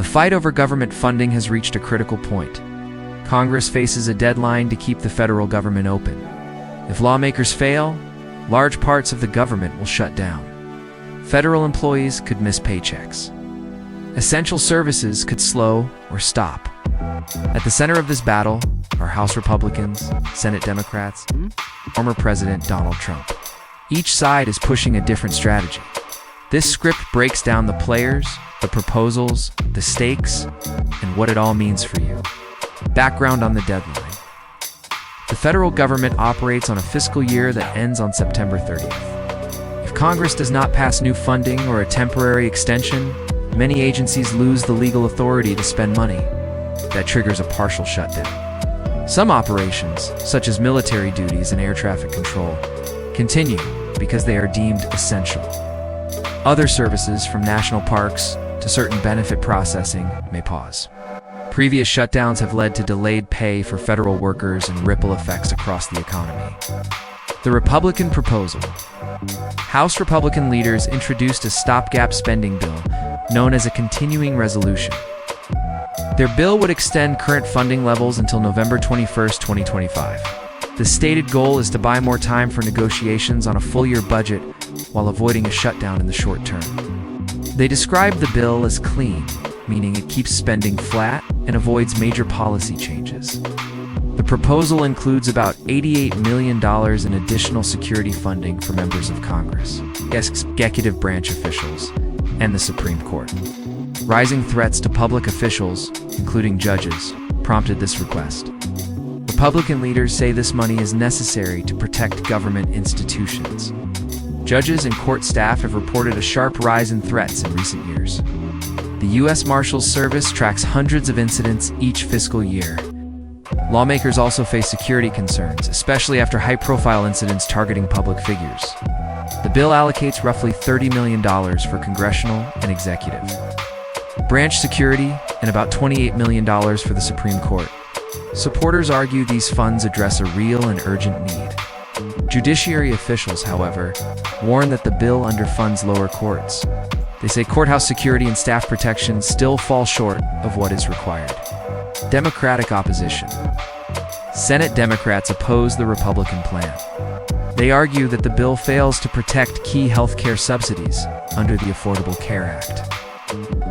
fight over government funding has reached a critical point. Congress faces a deadline to keep the federal government open. If lawmakers fail, large parts of the government will shut down. Federal employees could miss paychecks. Essential services could slow or stop. At the center of this battle are House Republicans, Senate Democrats, and former President Donald Trump. Each side is pushing a different strategy. This script breaks down the players, the proposals, the stakes, and what it all means for you. Background on the deadline. The federal government operates on a fiscal year that ends on September 30th. If Congress does not pass new funding or a temporary extension, many agencies lose the legal authority to spend money. That triggers a partial shutdown. Some operations, such as military duties and air traffic control, continue because they are deemed essential. Other services, from national parks to certain benefit processing, may pause. Previous shutdowns have led to delayed pay for federal workers and ripple effects across the economy. The Republican proposal. House Republican leaders introduced a stopgap spending bill known as a continuing resolution. Their bill would extend current funding levels until November 21, 2025. The stated goal is to buy more time for negotiations on a full-year budget while avoiding a shutdown in the short term. They describe the bill as clean, meaning it keeps spending flat and avoids major policy changes. The proposal includes about $88 million in additional security funding for members of Congress, executive branch officials, and the Supreme Court. Rising threats to public officials, including judges, prompted this request. Republican leaders say this money is necessary to protect government institutions. Judges and court staff have reported a sharp rise in threats in recent years. The U.S. Marshals Service tracks hundreds of incidents each fiscal year. Lawmakers also face security concerns, especially after high-profile incidents targeting public figures. The bill allocates roughly $30 million for congressional and executive branch security and about $28 million for the Supreme Court. Supporters argue these funds address a real and urgent need. Judiciary officials, however, warn that the bill underfunds lower courts. They say courthouse security and staff protection still fall short of what is required. Democratic opposition. Senate Democrats oppose the Republican plan. They argue that the bill fails to protect key health care subsidies under the Affordable Care Act.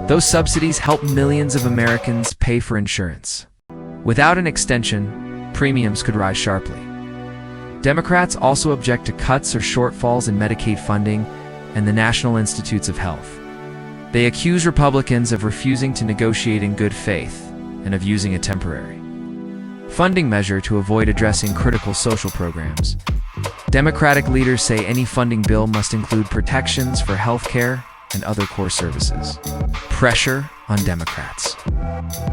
Those subsidies help millions of Americans pay for insurance. Without an extension, premiums could rise sharply. Democrats also object to cuts or shortfalls in Medicaid funding and the National Institutes of Health. They accuse Republicans of refusing to negotiate in good faith and of using a temporary funding measure to avoid addressing critical social programs. Democratic leaders say any funding bill must include protections for health care and other core services. Pressure on Democrats.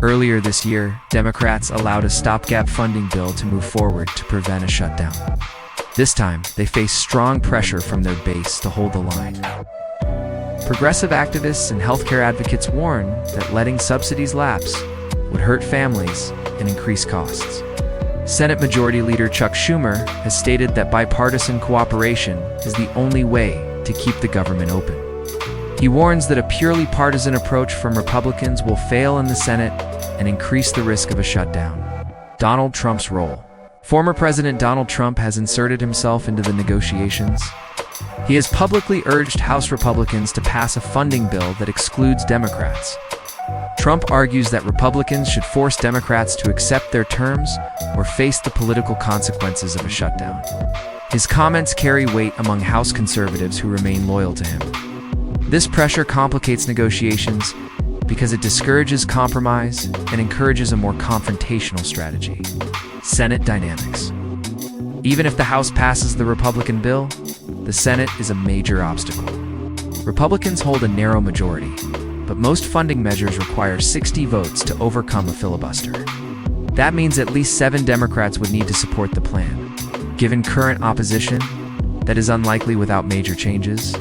Earlier this year, Democrats allowed a stopgap funding bill to move forward to prevent a shutdown. This time, they face strong pressure from their base to hold the line. Progressive activists and healthcare advocates warn that letting subsidies lapse would hurt families and increase costs. Senate Majority Leader Chuck Schumer has stated that bipartisan cooperation is the only way to keep the government open. He warns that a purely partisan approach from Republicans will fail in the Senate and increase the risk of a shutdown. Donald Trump's role. Former President Donald Trump has inserted himself into the negotiations. He has publicly urged House Republicans to pass a funding bill that excludes Democrats. Trump argues that Republicans should force Democrats to accept their terms or face the political consequences of a shutdown. His comments carry weight among House conservatives who remain loyal to him. This pressure complicates negotiations because it discourages compromise and encourages a more confrontational strategy. Senate dynamics. Even if the House passes the Republican bill, the Senate is a major obstacle. Republicans hold a narrow majority, but most funding measures require 60 votes to overcome a filibuster. That means at least 7 Democrats would need to support the plan. Given current opposition, that is unlikely without major changes.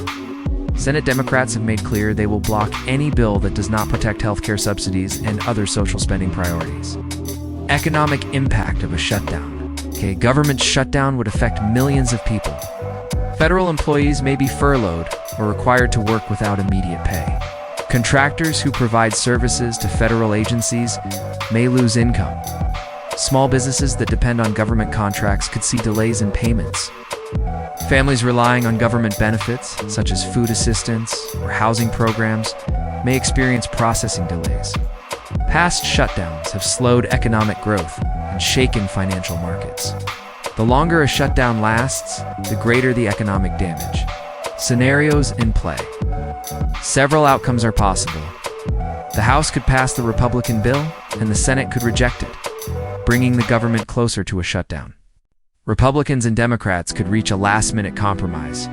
Senate Democrats have made clear they will block any bill that does not protect healthcare subsidies and other social spending priorities. Economic impact of a shutdown. Government shutdown would affect millions of people. Federal employees may be furloughed or required to work without immediate pay. Contractors who provide services to federal agencies may lose income. Small businesses that depend on government contracts could see delays in payments. Families relying on government benefits, such as food assistance or housing programs, may experience processing delays. Past shutdowns have slowed economic growth and shaken financial markets. The longer a shutdown lasts, the greater the economic damage. Scenarios in play. Several outcomes are possible. The House could pass the Republican bill, and the Senate could reject it, bringing the government closer to a shutdown. Republicans and Democrats could reach a last-minute compromise,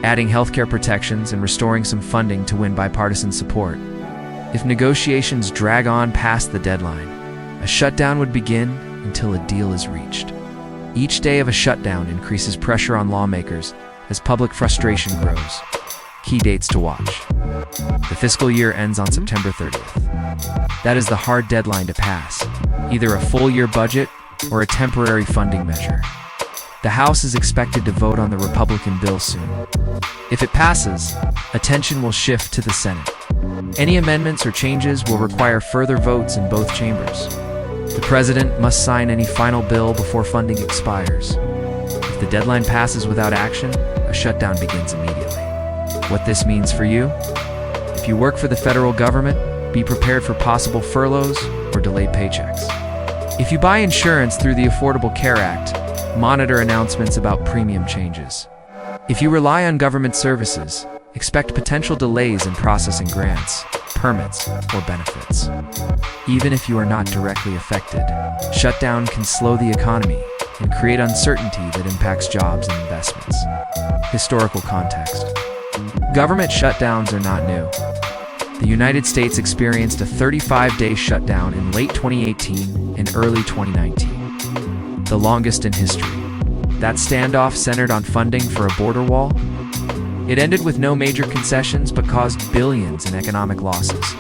adding healthcare protections and restoring some funding to win bipartisan support. If negotiations drag on past the deadline, a shutdown would begin until a deal is reached. Each day of a shutdown increases pressure on lawmakers as public frustration grows. Key dates to watch. The fiscal year ends on September 30th. That is the hard deadline to pass, either a full-year budget or a temporary funding measure. The House is expected to vote on the Republican bill soon. If it passes, attention will shift to the Senate. Any amendments or changes will require further votes in both chambers. The president must sign any final bill before funding expires. If the deadline passes without action, a shutdown begins immediately. What this means for you? If you work for the federal government, be prepared for possible furloughs or delayed paychecks. If you buy insurance through the Affordable Care Act, monitor announcements about premium changes. If you rely on government services, expect potential delays in processing grants, permits, or benefits. Even if you are not directly affected, shutdown can slow the economy and create uncertainty that impacts jobs and investments. Historical context. Government shutdowns are not new. The United States experienced a 35-day shutdown in late 2018 and early 2019, the longest in history. That standoff centered on funding for a border wall. It ended with no major concessions but caused billions in economic losses.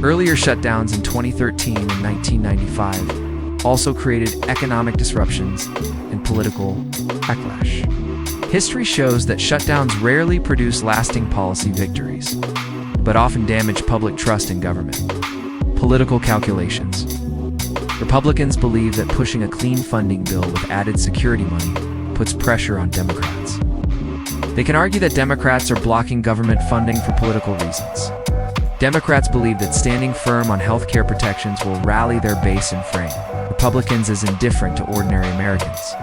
Earlier shutdowns in 2013 and 1995 also created economic disruptions and political backlash. History shows that shutdowns rarely produce lasting policy victories, but often damage public trust in government. Political calculations. Republicans believe that pushing a clean funding bill with added security money puts pressure on Democrats. They can argue that Democrats are blocking government funding for political reasons. Democrats believe that standing firm on health care protections will rally their base and frame Republicans as indifferent to ordinary Americans.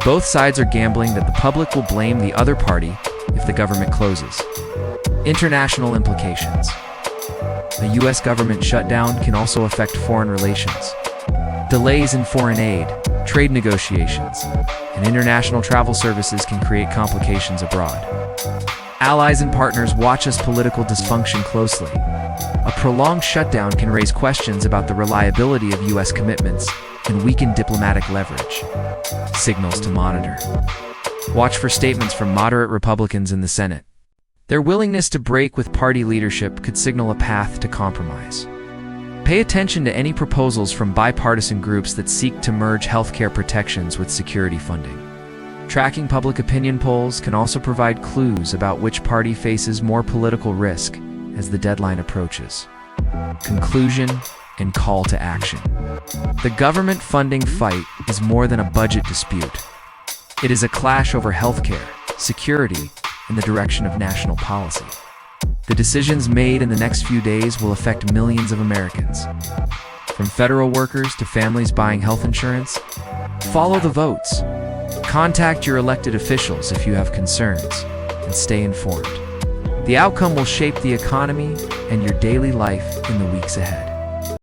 Both sides are gambling that the public will blame the other party if the government closes. International implications. A U.S. government shutdown can also affect foreign relations. Delays in foreign aid, trade negotiations, and international travel services can create complications abroad. Allies and partners watch this political dysfunction closely. A prolonged shutdown can raise questions about the reliability of U.S. commitments and weaken diplomatic leverage. Signals to monitor. Watch for statements from moderate Republicans in the Senate. Their willingness to break with party leadership could signal a path to compromise. Pay attention to any proposals from bipartisan groups that seek to merge healthcare protections with security funding. Tracking public opinion polls can also provide clues about which party faces more political risk as the deadline approaches. Conclusion and call to action. The government funding fight is more than a budget dispute. It is a clash over healthcare, security, and the direction of national policy. The decisions made in the next few days will affect millions of Americans. From federal workers to families buying health insurance, follow the votes. Contact your elected officials if you have concerns, and stay informed. The outcome will shape the economy and your daily life in the weeks ahead.